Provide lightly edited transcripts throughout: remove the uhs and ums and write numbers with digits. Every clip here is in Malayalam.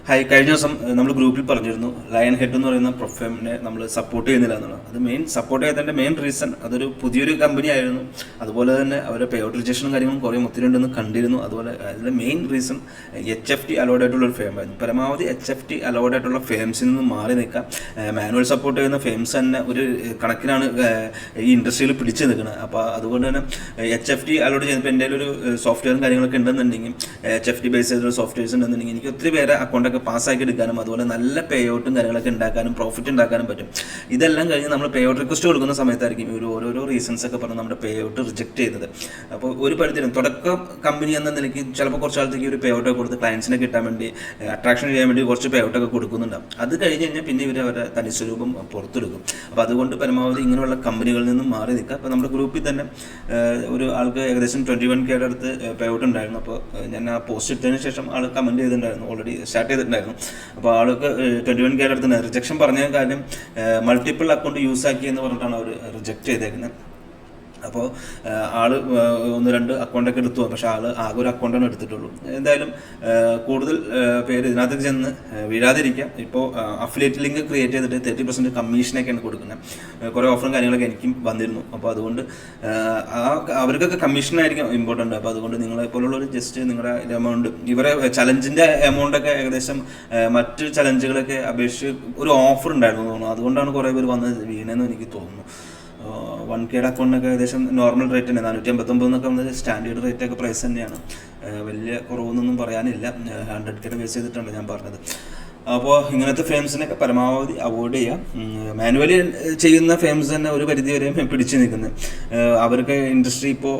കഴിഞ്ഞ ദിവസം നമ്മൾ ഗ്രൂപ്പിൽ പറഞ്ഞിരുന്നു ലയൺ ഹെഡ് എന്ന് പറയുന്ന പ്രൊഫേമിനെ നമ്മൾ സപ്പോർട്ട് ചെയ്യുന്നില്ല എന്നുള്ളത്. അത് സപ്പോർട്ട് ചെയ്യാത്തതിൻ്റെ മെയിൻ റീസൺ അതൊരു പുതിയൊരു കമ്പനി ആയിരുന്നു. അതുപോലെ തന്നെ അവരുടെ പേ ഔട്ട് റിജക്ഷനും കാര്യങ്ങളും കുറേ ഒത്തിരി ഉണ്ടെന്ന് കണ്ടിരുന്നു. അതുപോലെ അതിൻ്റെ മെയിൻ റീസൺ HFT അലോഡ് ആയിട്ടുള്ള ഒരു ഫേം ആയിരുന്നു. പരമാവധി HFT അലോഡ് ആയിട്ടുള്ള ഫേംസിൽ നിന്ന് മാറി നിൽക്കാം. മാനുവൽ സപ്പോർട്ട് ചെയ്യുന്ന ഫേംസ് തന്നെ ഒരു കണക്കിനാണ് ഈ ഇൻഡസ്ട്രിയിൽ പിടിച്ചു നിൽക്കുന്നത്. അപ്പോൾ അതുകൊണ്ട് തന്നെ HFT അലോഡ് ചെയ്യുന്നപ്പോൾ എൻ്റെ ഒരു സോഫ്റ്റ്വെയറും കാര്യങ്ങളൊക്കെ ഉണ്ടെന്നുണ്ടെങ്കിൽ HFT ബേസ് ചെയ്തിട്ടുള്ള സോഫ്റ്റ്വെയർസ് ഉണ്ടെന്നുണ്ടെങ്കിൽ എനിക്ക് ഒത്തിരി പേരെ അക്കൗണ്ടൊക്കെ പാസ്സാക്കി എടുക്കാനും അതുപോലെ നല്ല പേ ഔട്ടും കാര്യങ്ങളൊക്കെ ഉണ്ടാക്കാനും പ്രോഫിറ്റ് ഉണ്ടാക്കാനും പറ്റും. ഇതെല്ലാം കഴിഞ്ഞ് നമ്മൾ പേ ഔട്ട് റിക്വസ്റ്റ് കൊടുക്കുന്ന സമയത്തായിരിക്കും ഓരോരോ റീസൺസ് ഒക്കെ പറഞ്ഞ് നമ്മുടെ പേ ഔട്ട് റിജക്ട് ചെയ്തത്. അപ്പോൾ ഒരു പരിധിയിലും തുടക്കം കമ്പനി എന്ന നിലയ്ക്ക് ചിലപ്പോൾ കുറച്ച് കാലത്തേക്ക് ഒരു പേ ഔട്ടൊക്കെ കൊടുത്ത് ക്ലയൻസിനെ കിട്ടാൻ വേണ്ടി അട്രാക്ഷൻ ചെയ്യാൻ വേണ്ടി കുറച്ച് പേ ഔട്ടൊക്കെ കൊടുക്കുന്നുണ്ടാവും. അത് കഴിഞ്ഞ് കഴിഞ്ഞാൽ പിന്നെ ഇവർ അവരുടെ തനിസ്വരൂപം പുറത്തെടുക്കും. അപ്പോൾ അതുകൊണ്ട് പരമാവധി ഇങ്ങനെയുള്ള കമ്പനികളിൽ നിന്നും മാറി നിൽക്കുക. അപ്പോൾ നമ്മുടെ ഗ്രൂപ്പിൽ തന്നെ ഒരു ആൾക്ക് ഏകദേശം 21K അടുത്ത് പേ ഔട്ട് ഉണ്ടായിരുന്നു. അപ്പോൾ ഞാൻ ആ പോസ്റ്റ് ഇട്ടതിന് ശേഷം ആൾ കമൻറ്റ് ചെയ്തിട്ടുണ്ടായിരുന്നു, ഓൾറെഡി സ്റ്റാർട്ട് ചെയ്തിട്ടുണ്ടായിരുന്നു. അപ്പോൾ ആൾക്ക് 21K അടുത്ത് റിജക്ഷൻ പറഞ്ഞ കാര്യം മൾട്ടിപ്പിൾ അക്കൗണ്ട് യൂസ് ആക്കി എന്ന് പറഞ്ഞിട്ടാണ് അവർ റിജക്റ്റ് ചെയ്തേക്കുന്നത്. അപ്പോൾ ആൾ 1-2 അക്കൗണ്ടൊക്കെ എടുത്തു, പക്ഷേ ആൾ ആകെ ഒരു അക്കൗണ്ടാണ് എടുത്തിട്ടുള്ളൂ. എന്തായാലും കൂടുതൽ പേര് ഇതിനകത്ത് ചെന്ന് വീഴാതിരിക്കാം. ഇപ്പോൾ അഫിലിയേറ്റ് ലിങ്ക് ക്രിയേറ്റ് ചെയ്തിട്ട് 30% കമ്മീഷനൊക്കെയാണ് കൊടുക്കുന്നത്. കുറേ ഓഫറും കാര്യങ്ങളൊക്കെ എനിക്കും വന്നിരുന്നു. അപ്പോൾ അതുകൊണ്ട് അവർക്കൊക്കെ കമ്മീഷനായിരിക്കും ഇമ്പോർട്ടൻ്റ്. അപ്പോൾ അതുകൊണ്ട് നിങ്ങളെപ്പോലുള്ളൊരു ജസ്റ്റ് നിങ്ങളുടെ എമൗണ്ട് ഇവരെ ചലഞ്ചിൻ്റെ എമൗണ്ടൊക്കെ ഏകദേശം മറ്റ് ചലഞ്ചുകളൊക്കെ അപേക്ഷിച്ച് ഒരു ഓഫർ ഉണ്ടായിരുന്നു തോന്നുന്നു. അതുകൊണ്ടാണ് കുറേ പേര് വന്ന് വീണെന്ന് എനിക്ക് തോന്നുന്നു. 1K അക്കൗണ്ടിനൊക്കെ ഏകദേശം നോർമൽ റേറ്റ് തന്നെ 459 വന്നത് സ്റ്റാൻഡേർഡ് റേറ്റ് ഒക്കെ പ്രൈസ് തന്നെയാണ്. വലിയ കുറവൊന്നും പറയാനില്ല. 100K ബേസ് ചെയ്തിട്ടാണ് ഞാൻ പറഞ്ഞത്. അപ്പോൾ ഇങ്ങനത്തെ ഫേംസിനൊക്കെ പരമാവധി അവോയ്ഡ് ചെയ്യാം. മാനുവലി ചെയ്യുന്ന ഫേംസ് തന്നെ ഒരു പരിധി വരെ പിടിച്ചു നിൽക്കുന്നത്. അവർക്ക് ഇൻഡസ്ട്രി ഇപ്പോൾ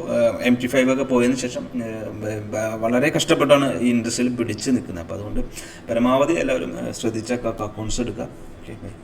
MT5 ഒക്കെ പോയതിന് ശേഷം വളരെ കഷ്ടപ്പെട്ടാണ് ഈ ഇൻഡസ്ട്രിയിൽ പിടിച്ചു നിൽക്കുന്നത്. അപ്പോൾ അതുകൊണ്ട് പരമാവധി എല്ലാവരും ശ്രദ്ധിച്ച അക്കൗണ്ട്സ് എടുക്കുക. Okay, by.